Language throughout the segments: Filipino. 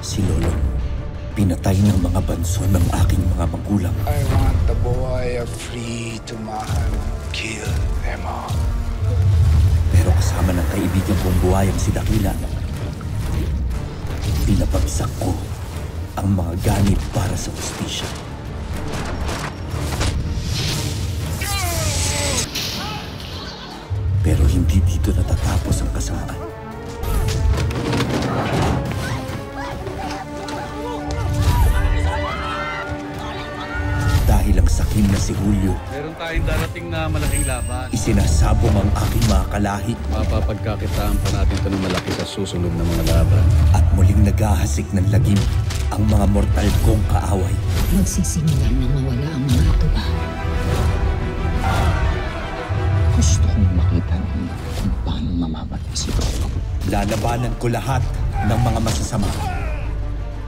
Si Lolo, pinatay ng mga banso ng aking mga magulang. I want the boy free to man, kill them all. Pero kasama ng kaibigan kong buhayang si Dakila, pinapagsak ko ang mga ganit para sa hustisya. Pero hindi dito natatapos ang kasamaan. Dahil ang sakim na si Julio, meron tayong darating na malaking laban. Isinasabong ang aking mga kalahi. Mapapagkakitaan pa natin ito ng malaki sa susunod na mga laban. At muling naghahasik ng lagim ang mga mortal kong kaaway. Magsisimula na mawala ang mga tuba. Gusto kong makita niyo kung paano mamamatay si Lolo. Lalabanan ko lahat ng mga masasama.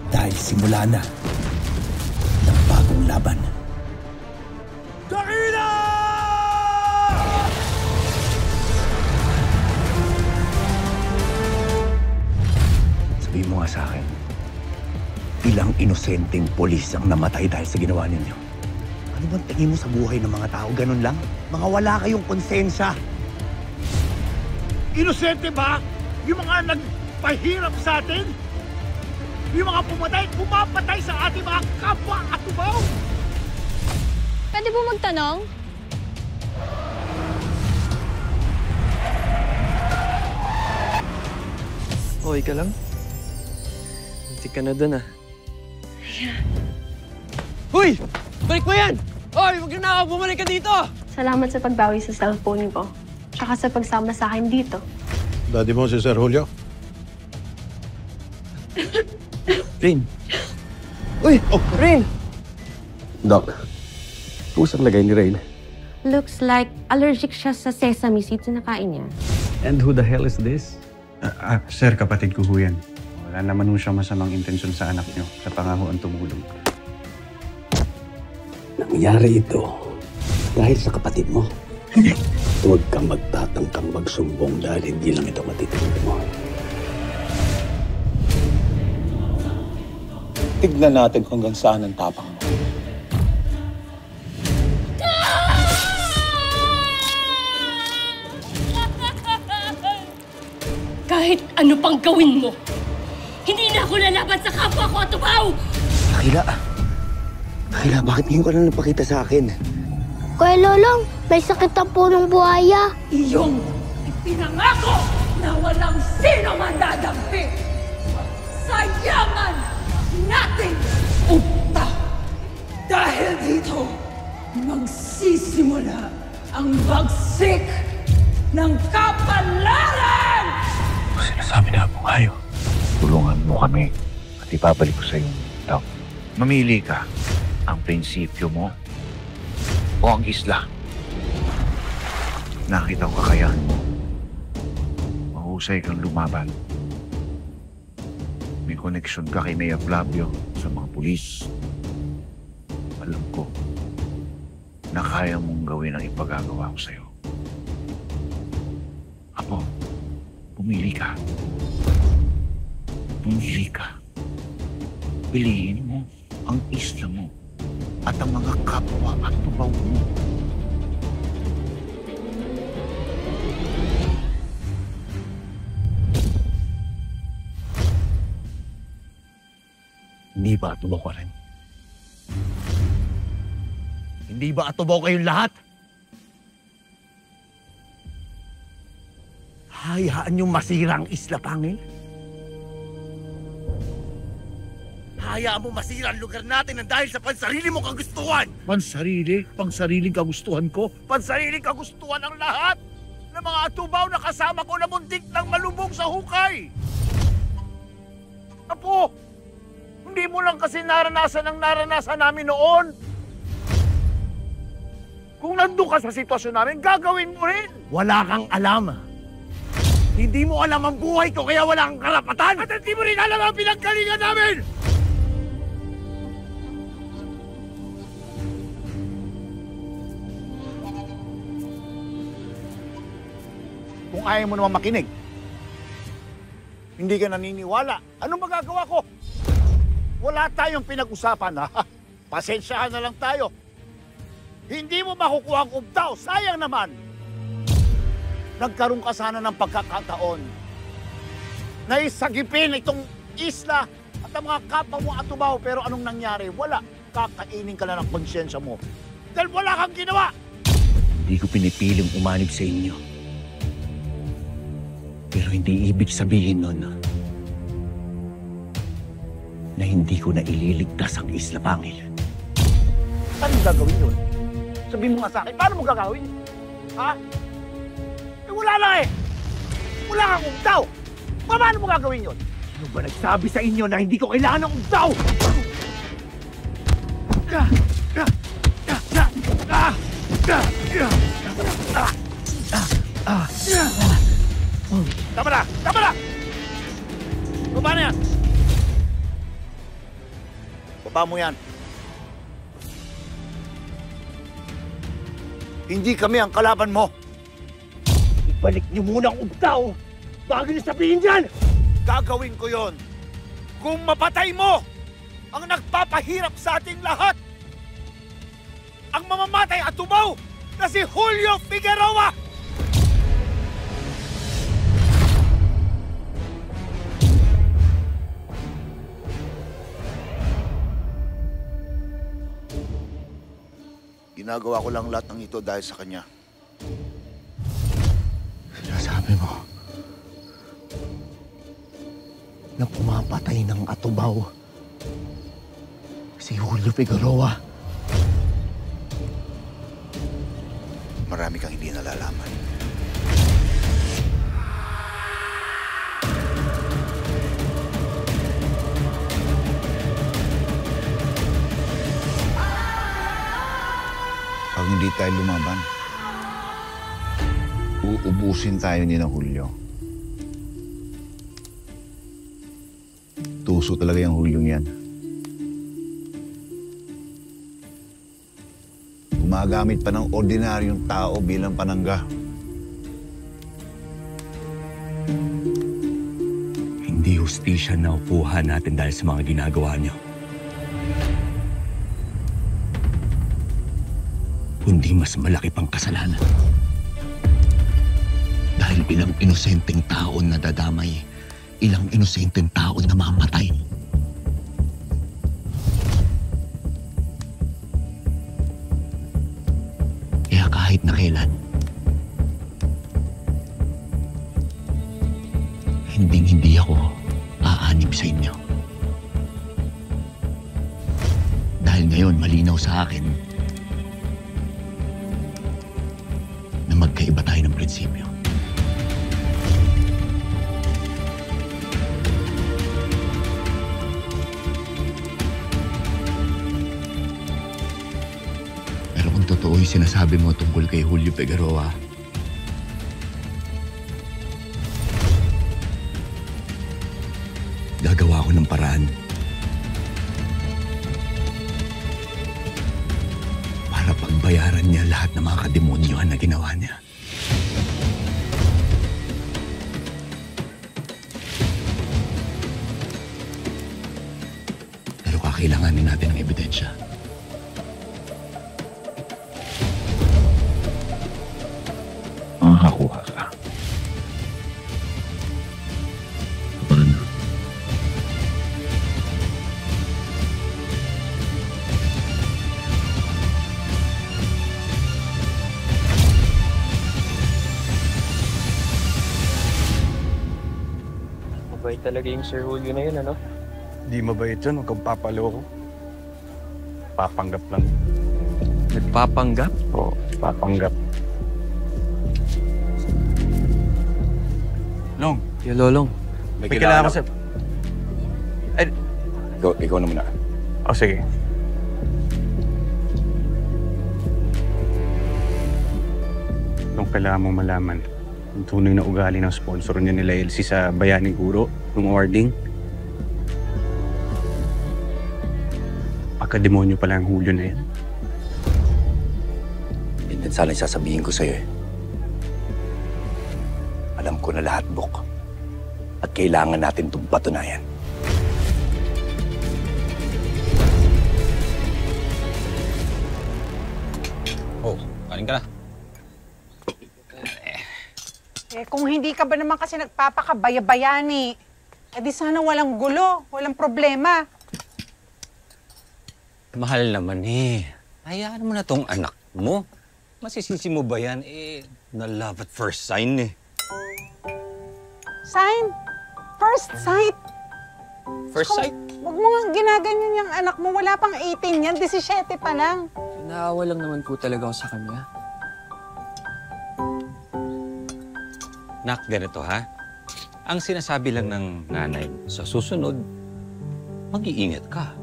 Dahil simula na ng bagong laban. Dakila! Sabihin mo nga sa akin, ilang inosenteng polis ang namatay dahil sa ginawa ninyo? Ano bang tingin mo sa buhay ng mga tao? Ganun lang? Mga wala kayong konsensya. Inosente ba? Yung mga nagpahirap sa atin? Yung mga pumapatay sa ating mga kapwa at tubaw? Pwede po magtanong? Okay ka lang? Hindi ka na dun, ah. Hoy! Balik mo yan! Hoy! Huwag na ako! Bumalik ka dito! Salamat sa pagbawi sa cellphone ko. Tsaka sa pagsama sa akin dito. Daddy mo si Sir Julio? Rain! Uy! Oh! Rain! Doc, pusang lagay ni Rain. Looks like allergic siya sa sesame seeds na nakain niya. And who the hell is this? Sir, kapatid ko ho yan. Wala naman ho siya masamang intensyon sa anak niyo sa pangahuan tumulong. Nangyari ito dahil sa kapatid mo. Huwag kang magtatangkang magsumbong dahil hindi lang ito matitinod mo. Tignan natin hanggang saan ang tapang mo. Kahit ano pang gawin mo, hindi na ako lalaban sa kapwa ko at tubaw! Dakila, bakit ngayon ka lang napakita sa akin? Kuya Lolong, may sakit ang punong buhaya. Iyong ipinangako na walang sino man dadampi. Sayangan natin upta. Dahil dito, magsisimula ang bagsik ng kapalaran! Sinasabi na po kayo. Tulungan mo kami at ipabalik ko sa iyo. Mamili ka. Ang prinsipyo mo o ang isla. Nakita ko kakayahan mo. Mahusay kang lumaban. May koneksyon ka kay Mayor Flavio sa mga pulis. Alam ko na kaya mong gawin ang ipagagawa ko sa'yo. Apo, pumili ka. Pumili ka. Piliin mo ang isla mo at ang mga kapwa at tubaw mo. Hindi ba atubaw ka rin? Hindi ba atubaw kayong lahat? Hayaan niyong masira ang Isla Pangil? Hayaan mo masira ang lugar natin nang dahil sa pansarili mong kagustuhan! Pansarili? Pangsariling kagustuhan ko? Pansariling kagustuhan ang lahat ng mga atubaw na kasama ko na muntik ng malubog sa hukay! Apo! Hindi mo lang kasi naranasan ang naranasan namin noon! Kung nandun ka sa sitwasyon namin, gagawin mo rin! Wala kang alam. Hindi mo alam ang buhay ko kaya wala kang karapatan! At hindi mo rin alam ang pinaggalingan namin! Kung ayaw mo naman makinig, hindi ka naniniwala, anong magagawa ko? wala tayong pinag-usapan, ha? Pasensyahan na lang tayo. Hindi mo makukuha ang ubtaw. Sayang naman. Nagkaroon ka sana ng pagkakataon na isagipin itong isla at ang mga kapwa mo atubaw. Pero anong nangyari? Wala. Kakainin ka na ng konsyensya mo. Dahil wala kang ginawa. Hindi ko pinipiling umanib sa inyo. Pero hindi ibig sabihin nun na hindi ko na ililigtas ang Isla Pangil. Anong gagawin yun? Sabihin mo nga sa akin, paano mo gagawin? Ha? Eh wala lang eh! Wala kang ubtaw! Paano mo gagawin yun? Ano ba nagsabi sa inyo na hindi ko kailangan ng ubtaw? Tama na! Tama na! Baba na yan! Baba mo yan. Hindi kami ang kalaban mo. Ibalik niyo muna ang ubtaw bago niyo sabihin yan! Gagawin ko yon kung mapatay mo ang nagpapahirap sa ating lahat. Ang mamamatay at tumaw na si Julio Figueroa! Ginagawa ko lang lahat ng ito dahil sa kanya. Sinasabi mo na pumapatay ng atubaw si Julio Figueroa. Marami kang hindi nalalaman. Pag hindi tayo lumaban, uubusin tayo ni na Julio. Tuso talaga yung Julio yan. Gumagamit pa ng ordinaryong tao bilang panangga. Hindi hustisya na upuhan natin dahil sa mga ginagawa niyo. Kundi mas malaki pang kasalanan. Dahil ilang inosenteng taon na dadamay, ilang inosenteng taon na mamatay. Kaya kahit na kailan, hindi ako aanib sa inyo. Dahil ngayon malinaw sa akin na magkaiba tayo ng prinsipyo. Pero kung totoo yung sinasabi mo tungkol kay Julio Figueroa, gagawa ko ng paraan para pagbayaran niya lahat ng mga kademonyohan na ginawa niya. Pero kakailanganin natin ng ebidensya. Makakakuha ka. Paano? Mabait talaga yung Sir Julio na yun, ano? Di mabait yun, huwag kang papaloko. Papanggap lang. Nagpapanggap? Oo, papanggap. Long. Yo, Lolong. May kailangan ko sa... Ay, ikaw na muna. oh, sige. Long, kailangan mong malaman ang tunay na ugali ng sponsor niya nila Elsie sa Bayaning Guro, nung awarding. Pagka-demonyo pala ang Julio na yan. Yan din sana yung sasabihin ko sa'yo eh. Alam ko na lahat, Bok. At kailangan natin itong patunayan. Kain ka na. Eh, kung hindi ka ba naman kasi nagpapakabaya-bayani, eh di sana walang gulo, walang problema. Mahal naman eh. Hayaan mo na tong anak mo. Masisisi mo ba yan? Eh, na love at first sign eh. Sign? First sight? First sight? Huwag mo nga ginaganyan yung anak mo. Wala pang 18 yan, 17 pa lang. Naawa lang naman po talaga ako sa kanya. Nak, ganito ha. Ang sinasabi lang ng nanay, sa susunod, mag-iingat ka.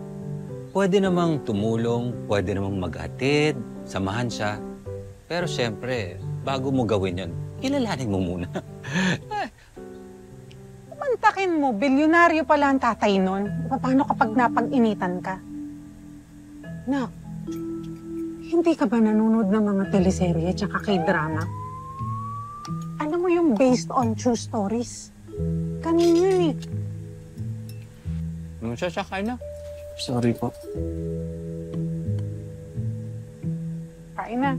Pwede namang tumulong, pwede namang maghatid, samahan siya. Pero siyempre, bago mo gawin yon, kilalanin mo muna. Mantakin mo, bilyonaryo pala ang tatay nun. Paano kapag napag-initan ka? Nak, hindi ka ba nanonood ng mga teleserye at K-drama? Alam mo yung based on true stories? Ganun yun eh. Magsasakay na. Sorry po. Kain na.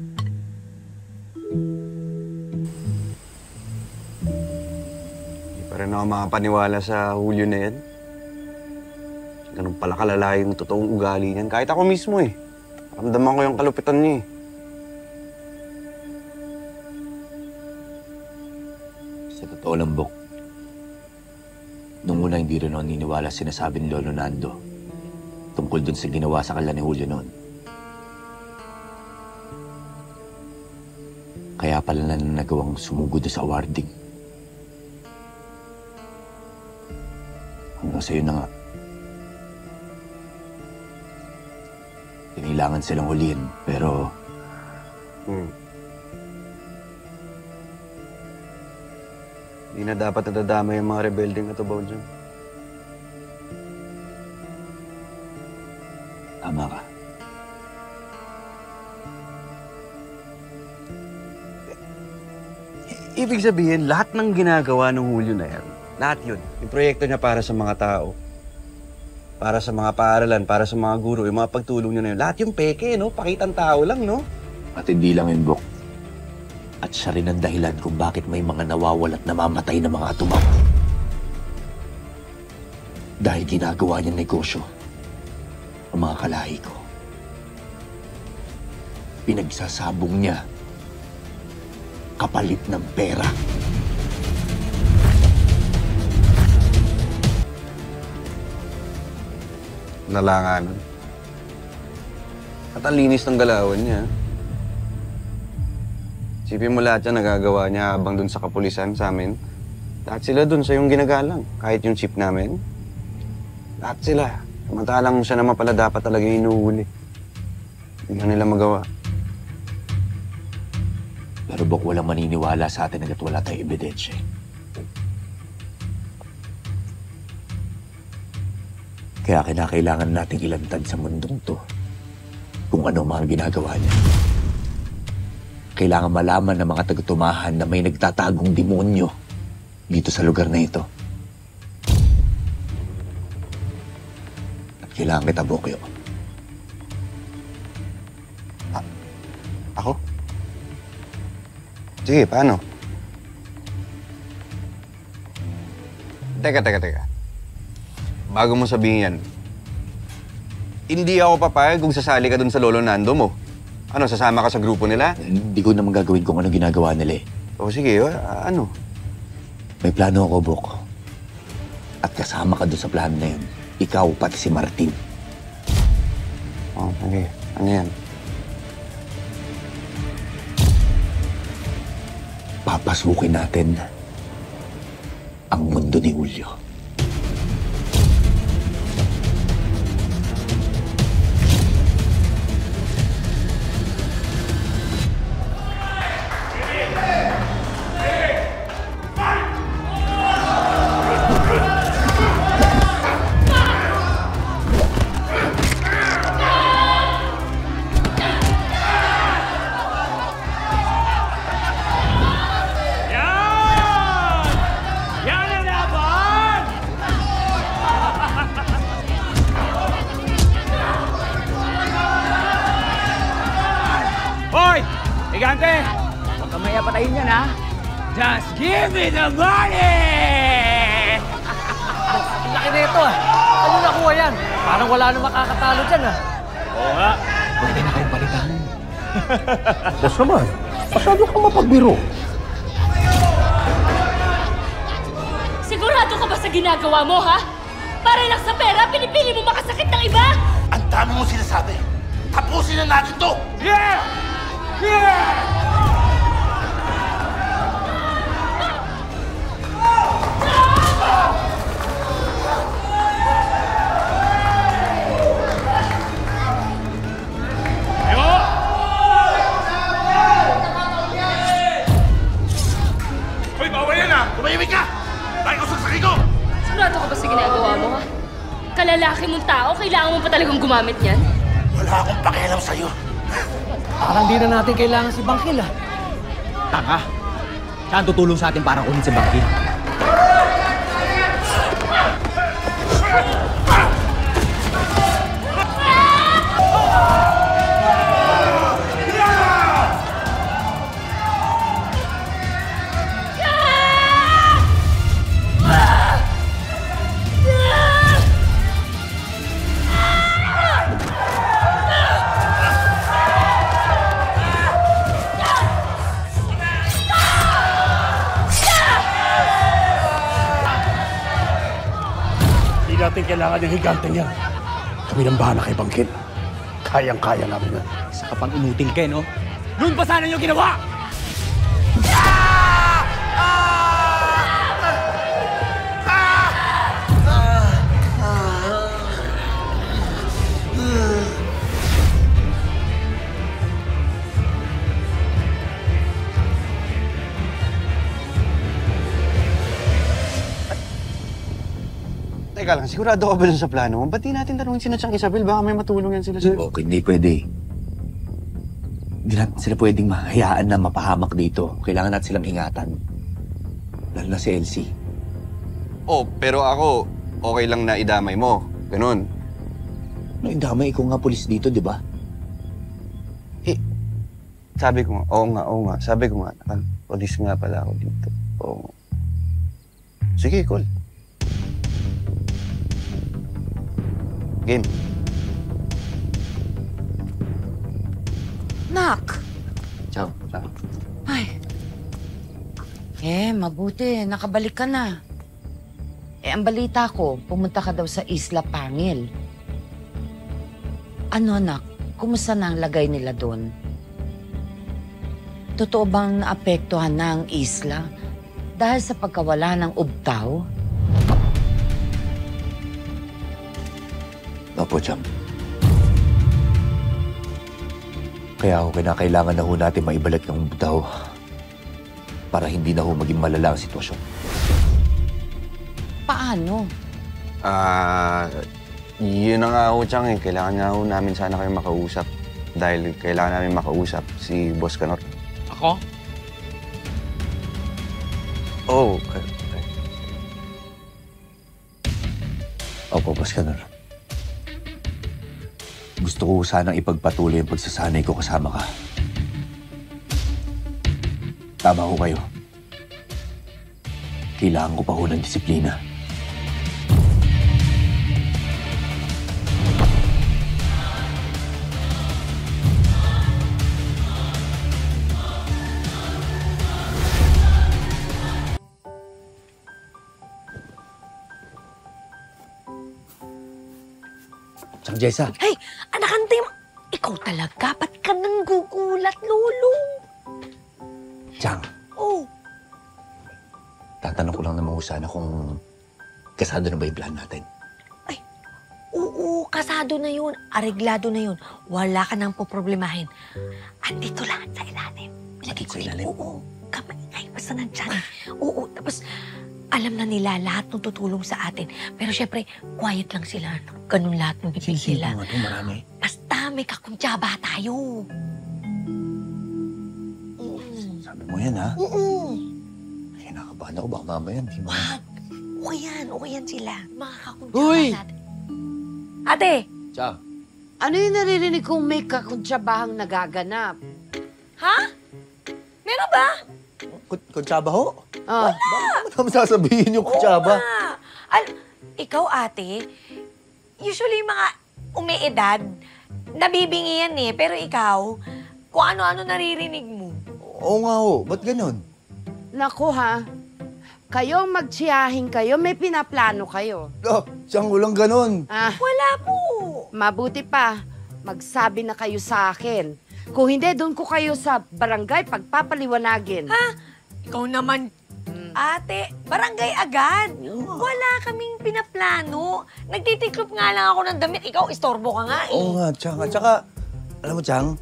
Hindi pa rin ako makapaniwala sa Julio na yan. Ganun pala kalala yung totoong ugali niyan. Kahit ako mismo eh. Ramdaman ko yung kalupitan niya eh. Sa totoo lang, Bok. Nung una hindi rin ako niniwala sinasabi ni Lolo Nando tungkol dun sa ginawa sa kala ni Julio noon. Kaya pala na nagawang sumugod sa awarding. Hanggang sa'yo na nga. Kailangan silang huliin, pero... Hindi na dapat nadadama yung mga rebelding katubaw dyan. Tama ka. Ibig sabihin, lahat ng ginagawa ng Julio na yan, lahat yun, yung proyekto niya para sa mga tao, para sa mga paaralan, para sa mga guro, yung mga pagtulong niya na yun, lahat yung peke, no? Pakitang tao lang, no? At hindi lang yun, Bok. At siya rin ang dahilan kung bakit may mga nawawala at namamatay na mga atubaw. Dahil ginagawa niyang negosyo ang mga kalahi ko. Pinagsasabong niya kapalit ng pera. Nalanganan. At ang linis ng galawan niya. Sipin mo lahat yan nagagawa niya habang dun sa kapulisan sa amin. Lahat sila dun sa yung ginagalang. Kahit yung chief namin. Lahat sila. Samantalang siya naman pala dapat talaga inuhuli. Hindi na nila magawa. Pero Bok, walang maniniwala sa atin hanggat wala tayong ebidensya. Kaya kinakailangan nating ilantad sa mundong to kung ano mga ginagawa niya. Kailangan malaman ng mga taga-tumahan na may nagtatagong demonyo dito sa lugar na ito. At kailangan kita, Bokyo. Ako? Sige, paano? Teka. Bago mo sabihin yan, hindi ako papayag kung sasali ka dun sa Lolo Nando mo. Ano, sasama ka sa grupo nila? Hindi ko naman gagawin kung ano ginagawa nila eh. O sige, ano? May plano ako, Bok. At kasama ka doon sa plano na yun. Ikaw, pati si Martin. Oh, okay. Ano yan? Papasukin natin ang mundo ni Julio. Yan ang laban! Just give me the money! Ang laki na ito ah. Ano nakuha yan? Parang wala na makakatalo dyan ah. Oo nga. Pwede na kayong palitan. Boss naman, masyado kang mapagbiro. Sigurado ka ba sa ginagawa mo, ha? Para lang sa pera, pinipili mo makasakit ng iba? Ang dami mong sinasabi. Tapusin na natin to! Yeah! Yeah! Hoy, bawal yan ah! Tumahimik ka! Dahil usagsakin ko! Sigurado ka ba sa ginagawa mo, ha? Kalalaki mong tao, kailangan mo pa talagang gumamit niyan? Wala akong pakialam sa'yo. Parang di na natin kailangan si Bangkil ah. Tanga! Saan tutulong sa atin para kunin si Bangkil? Hindi natin kailangan yung higante niya. Kami nang bahala kay Bangkit. Kayang-kaya namin na. Isa ka pang inutil ka, no? Noon pa sana yung ginawa! Teka lang, sigurado ka ba dun sa plano mo? Ba't di natin tanungin si Chang Isabel? Baka may matulong yan sila sa'yo. Okay, hindi pwede. Hindi natin sila pwedeng mahayaan na mapahamak dito. Kailangan natin silang ingatan. Lalo na si Elsie. Oh, pero ako, okay lang na idamay mo. Ganun. No, indamay, ikaw nga pulis dito, di ba? Sabi ko nga, oo nga. Sabi ko nga, polis nga pala ako dito. Oo. Sige, cool. Game. Nak! Ciao. Ay. Mabuti. Nakabalik ka na. Ang balita ko, pumunta ka daw sa Isla Pangil. Ano, anak? Kumusta na ang lagay nila doon? Totoo bang naapektuhan na ang isla dahil sa pagkawala ng ubtaw? Opo, Cham. Kaya ako kinakailangan na ho natin maibalik ng ubtaw para hindi na ho maging malala ang sitwasyon. Paano? Yun na nga ho, Chang eh. Kailangan nga ho namin sana kayo makausap. Dahil kailangan namin makausap si Boss Canor. Ako? Oh, Opo, Boss Canor. Gusto ko sanang ipagpatuloy ang pagsasanay ko kasama ka. Tama ko kayo. Kailangan ko pa ho ng disiplina. Sang Jessa. Hey, anak Antay, ikaw talaga. Ba't ka nang gugulat, Lolo? Chang, Oh, tatanong ko lang naman ho sana kung kasado na ba yung plan natin. oo, kasado na yun. Areglado na yun. Wala ka nang poproblemahin. Andito lang sa ilalim. Andito sa ilalim? Oo, kamay. Basta nandyan. Oo, tapos alam na nila lahat ng tutulong sa atin. Pero syempre, quiet lang sila. Ganun lahat ng bibig nila. Marami. Basta may kakuntsaba tayo. Sabi mo yan, ha? Oo. Kinakabahan ako. Baka mamaya, hindi mo. Wag. Okay yan sila. Mga kakuntsaba Uy! natin. Ate! Ciao. Ano yung naririnig kong may kakuntsabahang nagaganap? Ha? Meron ba? Kutsaba ho? Wala! Bakit naman sasabihin yung kutsaba? Ikaw, ate, usually mga umiedad, nabibingi yan eh. Pero ikaw, kung ano-ano naririnig mo. Oo nga ho. Ba't ganun? Naku ha, kayong magtsiyahin kayo, may pinaplano kayo. Siyang ulang ganun. Wala po. Mabuti pa, magsabi na kayo sa akin. Kung hindi, doon ko kayo sa barangay pagpapaliwanagin. Ikaw naman, ate, barangay agad. Wala kaming pinaplano. Nagtitiklop nga lang ako ng damit. Ikaw, istorbo ka nga eh. Oo nga, tsaka, alam mo, Chang,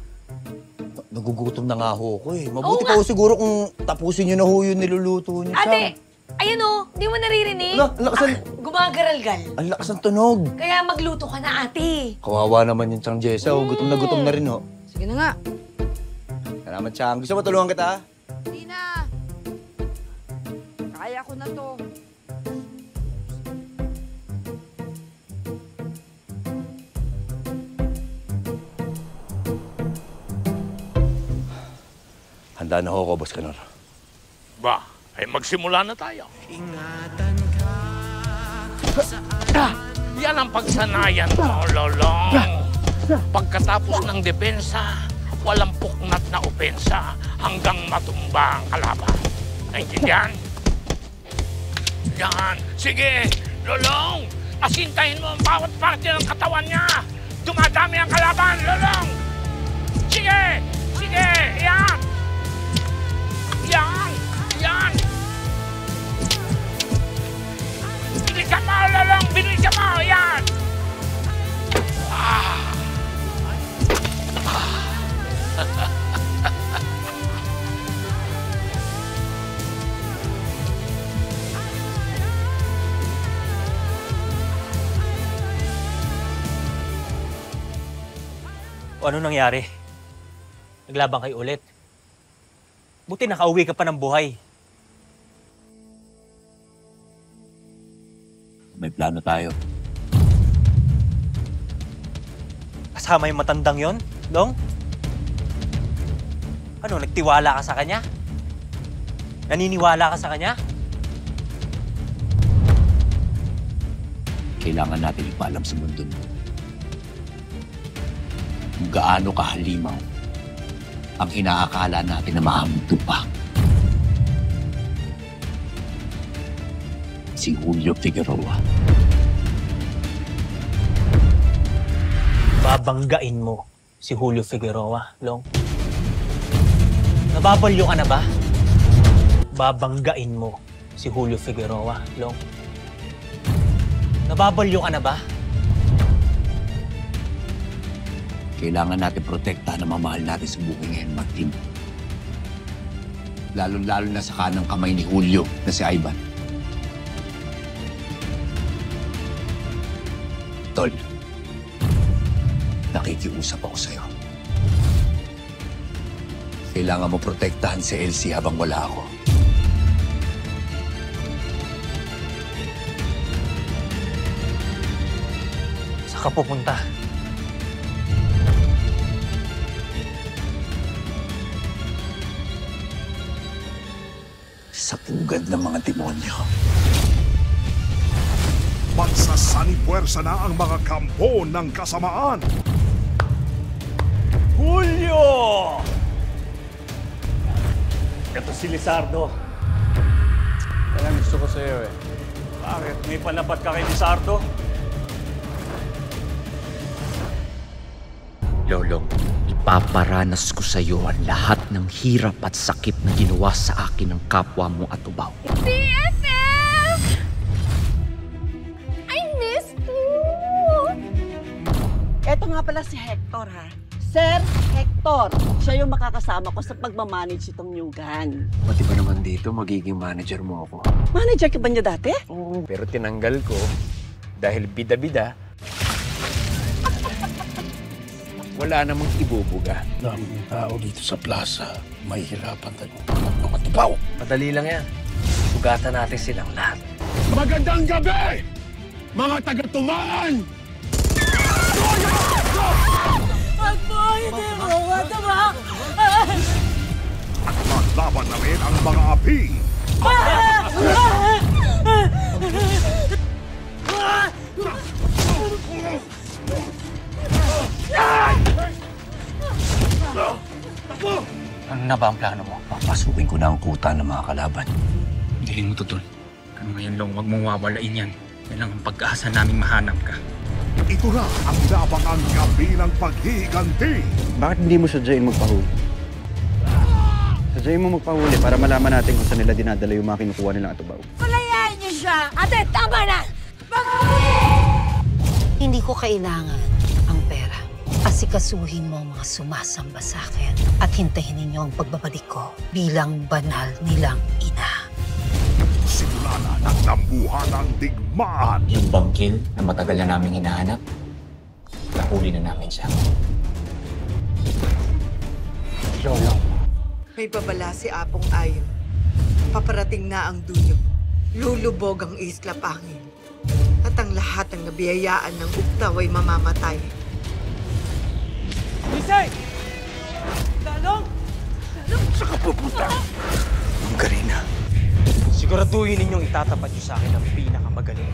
nagugutom na nga ho ko eh. Mabuti pa ho siguro kung tapusin nyo na ho yung niluluto nyo, Chang. Ate, ayun o, di mo naririnig? Gumagaralgal. Ang lakas ng tunog. Kaya magluto ka na, ate. Kawawa naman yung Chang Jessa. Gutom na rin ho. Sige na nga. Salamat, Chang. Gusto mo tulungan kita? Hindi na. Kaya ko na to. Handa na ho ko, Boss Canor. Ba, ay magsimula na tayo. Ingatan ka. Yan ang pagsanayan mo, Lolong. Pagkatapos ng depensa, walang puknat na opensa hanggang matumba ang kalaban. Naintindihan? Yan. Sige, Lolong. Asintahin mo ang bawat parte ng katawan niya. Dumadami ang kalaban, Lolong. Sige! Sige! Yan! Yan! Yan! Bilisan mo, Lolong! Bilisan mo! Yan! O ano nangyari? Naglaban kayo ulit. Buti nakauwi ka pa ng buhay. May plano tayo. Kasama yung matandang yon, Dong? Ano, nagtiwala ka sa kanya? Naniniwala ka sa kanya? Kailangan natin ipaalam sa mundo kung gaano kahalimaw ang inaakala natin na mahamto pa. Si Julio Figueroa. Babanggain mo si Julio Figueroa, Long. Nababalyo ka na ba? Babanggain mo si Julio Figueroa, Long. Nababalyo ka na ba? Kailangan natin protektahan ang mamahal natin sa buhay ngayon, Martin. Lalo-lalo na sa kanang kamay ni Julio na si Ivan. Tol, nakikiusap ako sa'yo. Kailangan mo protektahan si Elsie habang wala ako. Saan ka pupunta? Sa pugad ng mga demonyo. Magsasanipuwersa na ang mga kampo ng kasamaan. Julio! Ito si Lizardo. Kaya gusto ko sa'yo eh. Bakit? May panapat ka kay Lizardo? Lolong, ipaparanas ko sa iyo ang lahat ng hirap at sakit na ginawa sa akin ng kapwa mo at ubaw. BFF! I missed you! Eto nga pala si Hector, ha? Sir Hector, siya yung makakasama ko sa pagmamanage itong new gun. Pati ba naman dito, magiging manager mo ako? Manager ka ba niya dati? Oo, pero tinanggal ko dahil bida-bida. Wala namang ibubuga. Daming tao dito sa plaza. Mahihirapan tayo mga tubaw. Madali lang yan. Sugatan natin silang lahat. Magandang gabi, mga taga-tumaan! Wag po, hindi mo. Wag mo. Laban na rin ang mga api. Ano na ba ang plano mo? Papasukin ko na ang kuta ng mga kalaban. Galing mo, Tutol. Ano ngayon, Long, huwag mong wawalain yan. Yan lang ang pag-asa naming mahanap ka. Ito na ang labangang gabi ng paghihiganti. Bakit hindi mo sadyain magpahuli? Sadyain mo magpahuli para malaman natin kung saan nila dinadala yung mga kinukuha nilang atubaw. Palayain niyo siya! Ate, tama na! Hindi ko kailangan ang pera. Asikasuhin mo ang mga sumasamba sa akin at hintayin ninyo ang pagbabalik ko bilang banal nilang ina. Simula na ng tambuhan ng digmaan. Yung bangkil na matagal na namin hinahanap, nahuli na namin siya. Lolo. May babala si Apong Ayon. Paparating na ang duyo. Lulubog ang Isla Pangil. At ang lahat ng nabiyayaan ng Uktaw ay mamamatay. Lisay! Talong! Saan ka pupunta? Ang Karina. Siguraduhin ninyong itatapat niyo sa akin ang pinakamagaling.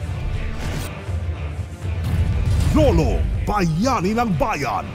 Lolo, bayani ng bayan.